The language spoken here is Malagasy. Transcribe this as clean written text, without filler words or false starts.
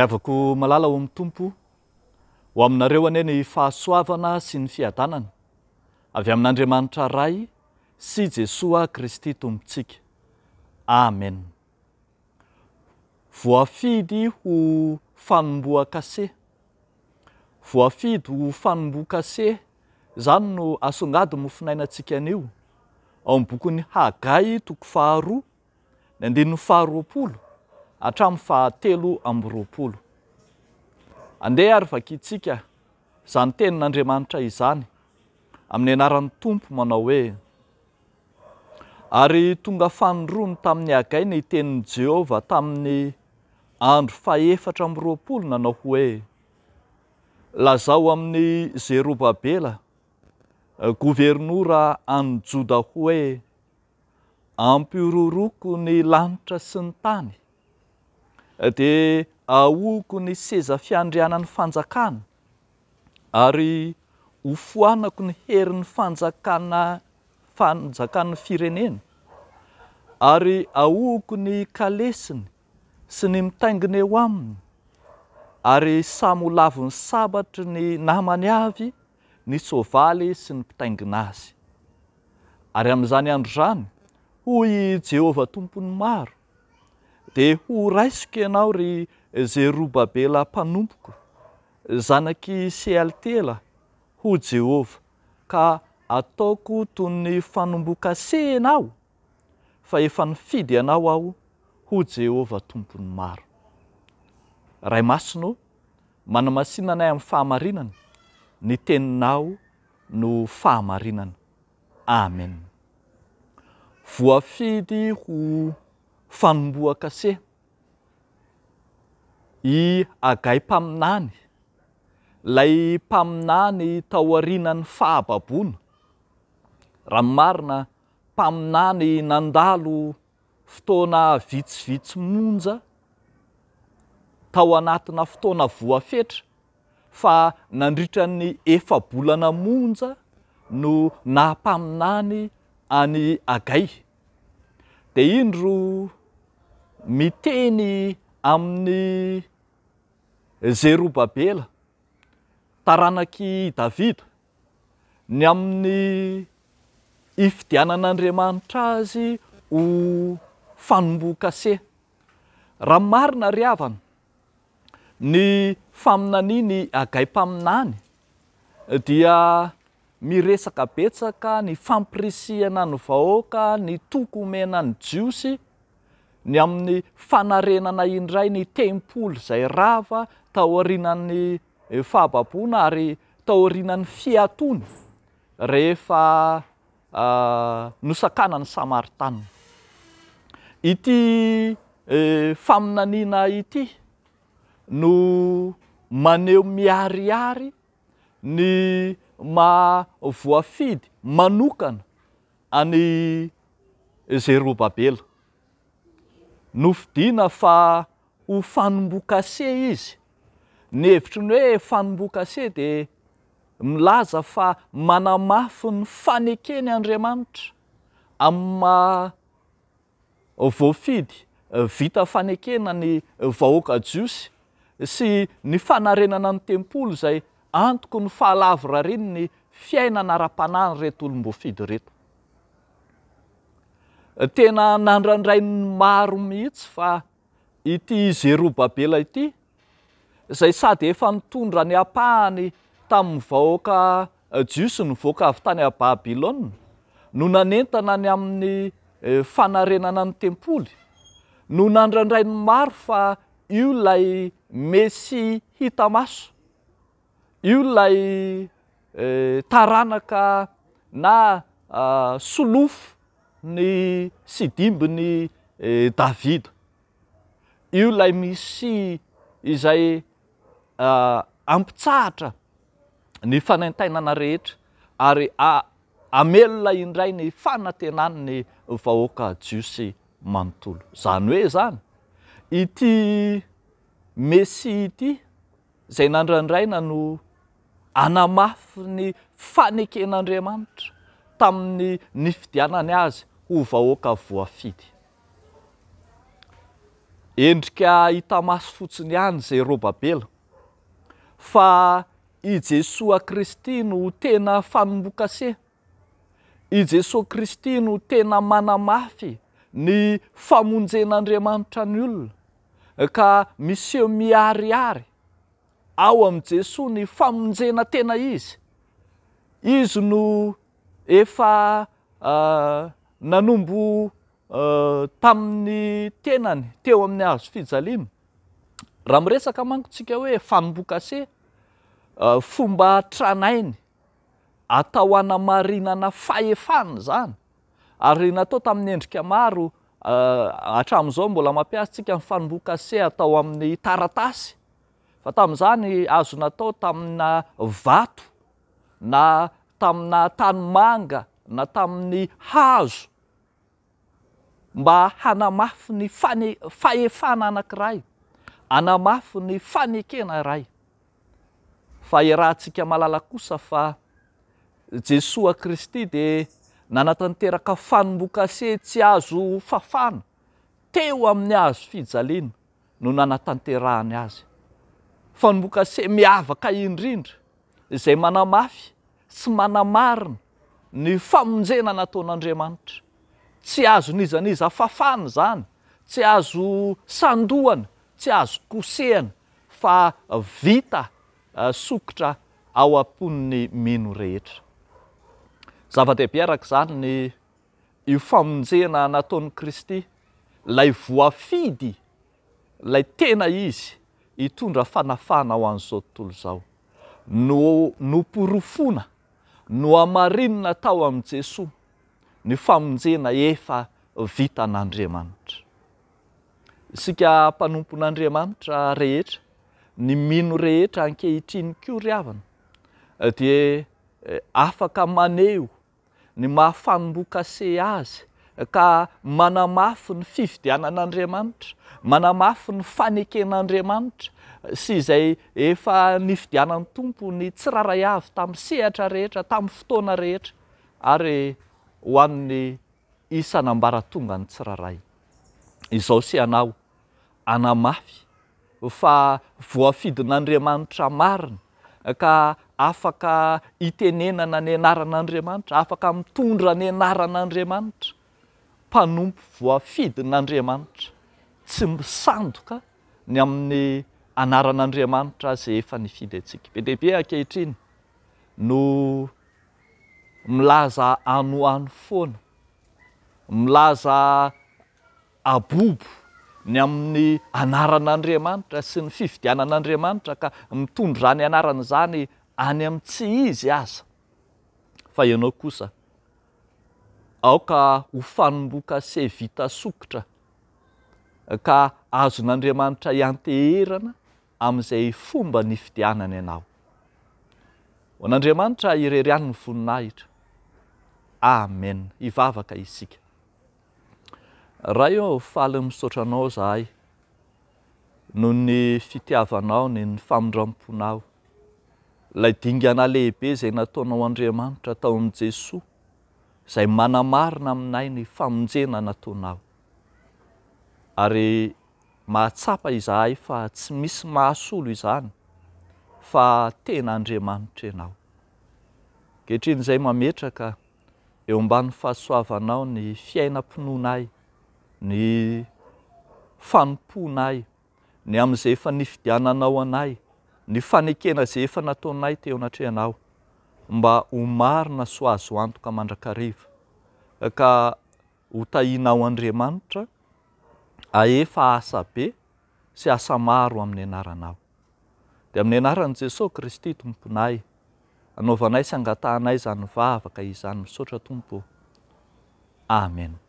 Riavako malala ho amin'ny Tompo, ho aminareo anie ny fahasoavana sy ny fiadanana avy amin'Andriamanitra Ray sy Jesoa Kristy Tompontsika. Amen. Voafidy ho fanombohan-kase. Voafidy ho fanombohan-kase, zany no asongady mofinainantsika anio ao amin'ny bokin'ny Hagai toko 2, ny 20 hatramin'ny 7:20. Andeha ary vakitsika izany tenin'Andriamanitra izany amin'ny anaran'ny Tompo manao hoe: ary tonga fanondroany tamin'ny Hagai ny tenin'i Jehova tamin'ny andro 420 nanao hoe: lazao amin'ny Zerobabela, gouvernoura any Joda hoe: ampiroroko ny lanitra sy ny tany, dia ahoko ny seza fiandrianan'ny fanjakana, ary hofoanako ny herin'ny fanjakan'ny firenena, ary ahoko ny kalesiny sy ny mitaingina eo aminy, ary samy ho lavon'ny sabatry ny namany avy, ny soavaly sy ny mpitaingina azy. Ary amin'izany andro zany, hoy Jehova Tompony maro, dia ho raisiko ianao ry Zerobabela mpanompoko, zanaky Sealtela, ho Jehova, ka ataoko toy ny fanombohan-kase ianao, fa efa nifidy ianao aho, ho Jehova Tompony maro. Ray masino, manamasinana anay amin'ny fahamarinana, ny teninao no fahamarinana. Amen. Voafidy ho fanombohan-kase. I Hagai mpaminany, lay mpaminany tao aorianan'ny fahababoana, raha marina mpaminany nandalo fotoana vitsivitsy monja tao anatina fotoana voafetra, fa nandritra ny 4 bolana monja no nahampaminany any Hagai. Dia indro miteny amin'ny Zerobabela, taranaky Davida, ny amin'ny ifidianan'Andriamanitra azy ho fanombohan-kase. Raha marina ry havana, ny faminaniany Hagai mpaminany dia miresaka betsaka ny fampirisihana ny vahoaka, ny toko omena ny jiosy, ny amin'ny fanarenana indray ny tempoly izay rava tao aorianan'ny fahababoana ary tao aorianan'ny fiatony rehefa nosakana ny Samaritana. Ity faminaniana ity no maneho miharihary ny voafidy manokana any Zerobabela. Nofidiana fa ho fanombohan-kase izy. Ny hevitry ny hoe fanombohan-kase dia milaza fa manamafy ny fanekeny Andriamanitra amin'ny voafidy vita fanekena ny vahoaka jiosy sy ny fanarenana ny tempoly izay antoko ny fahalavorariany ny fiainana ara-panahy reto olom-boafidy reto. Tena nandrandray ny maro mihitsy fa ity Zerobabela ity, izay sady efa nitondra ny ampahany tamin'ny vahoaka jiosy nivoaka avy tany Babilôna, no nanentana ny amin'ny fanarenana ny tempoly, no nandrandray ny maro fa io lay Mesi hita maso, io lay taranaka na solofo ny sidimbiny Davida, io lay Mesi izay ampitsahatra ny fanaintainana rehetra ary amelona indray ny fanantenany vahoaka jiosy manontolo. Zany hoe zany, ity Mesi ity izay nandrandraina no anamafy ny faneken'Andriamanitra tamin'ny nifidianany azy ho vahoaka voafidy. endrika hita maso fotsiny ihany zay robabela, fa i Jesosy Kristy no tena fanombokase. I Jesosy Kristy no tena manamafy ny famonjen'Andriamanitra ny olona, ka miseho miariary ao am' Jesosy ny famonjena tena izy. Izy no efa nanombo tamin'ny tenany teo amin'ny hazo fijaliana. Raha miresaka manko tsika hoe fanombokase, fomba tranainy atao hanamarinana fahefana zany, ary natao tamin'ny endrika maro. Hatramin'izao mbola mampiasa tsika ny fanombokase atao amin'ny taratasy, fa tamin'izany azo natao tamina vato, na tamina tanimanga, na tamin'ny hazo, mba hanamafy ny fahefana anankiray, hanamafy ny fanekena iray. Fa iarahantsika malala kosa fa Jesosy Kristy dia nanatanteraka fanombokase tsy azo fafana teo amin'ny hazo fijaliana no nanatanterahany azy. Fanombokase miavaka indrindra izay manamafy sy manamarina ny famonjena nataon'Andriamanitra. Tsy azo nizaniza fafana zany, tsy azo sandohana, tsy azo kosehana, fa vita sokotra ao am-pon'ny mino rehetra. Zava-dehibe araka izany ny io famonjena nataon'i Kristy, lay voafidy, lay tena izy hitondra fanafana ho an'izao tontolo izao. Noporofona, no amarinina tao am' Jesosy ny famonjena efa vitan'Andriamanitra. Isika mpanompon'Andriamanitra rehetra, ny mino rehetra ankehitriny koa ry havana, dia afaka maneho ny mahafanombokase azy, ka manamafy ny fifidianan'Andriamanitra, manamafy ny faneken'Andriamanitra, sy izay efa nifidianan'ny Tompo ny tsiraray avy tamin'ny sehatra rehetra, tamin'ny fotoana rehetra, ary ho an'ny isan'ambaratonga ny tsiraray. Izao sy anao anamafy fa voafidin'Andriamanitra marina, ka afaka itenenana ny anaran'Andriamanitra, afaka mitondra ny anaran'Andriamanitra, mpanompo voafidin'Andriamanitra, tsy misandoka ny amin'ny anaran'Andriamanitra zay efa nifidy antsika. Be dehibe ankehitriny no milaza anohano foana, milaza abobo ny amin'ny anaran'Andriamanitra sy ny fifidianan'Andriamanitra, ka mitondra ny anarana zany any amin'ny tsy izy aza. Fa ianao kosa aoka ho fanombokase vita sokotra, ka azon'Andriamanitra ianteherana amin'izay fomba nifidianany ianao. Ho an'Andriamanitra irery ihany ny voninahitra. Amen. Hivavaka isika. Raha io faly misaotra anao zahay noho ny fitiavanao, ny famondram-ponao, lay dingana lehibe izay nataonao Andriamanitra tao amin'i Jesosy, izay manamarina aminay ny famonjena nataonao. Ary mahatsapa izahay fa tsy misy mahasolo izany, fa tena Andriamanitra ianao. Ankehitriny izay mametraka eo ambany fahasoavanao ny fiainam-pononay, ny fanomponay, ny amin'izay efa nifidiananao anay, ny fanekena izay efa nataonay teo anatrehanao, mba ho marina sy ho azo antoka mandrakariva, ka ho tahinao Andriamanitra ahefa asa be sy asa maro amin'ny anaranao. Dia amin'ny anaran'i Jesosy Kristy Tomponay, anaovanay sy angatahanay izany vavaka izany misaotra Tompo. Amen.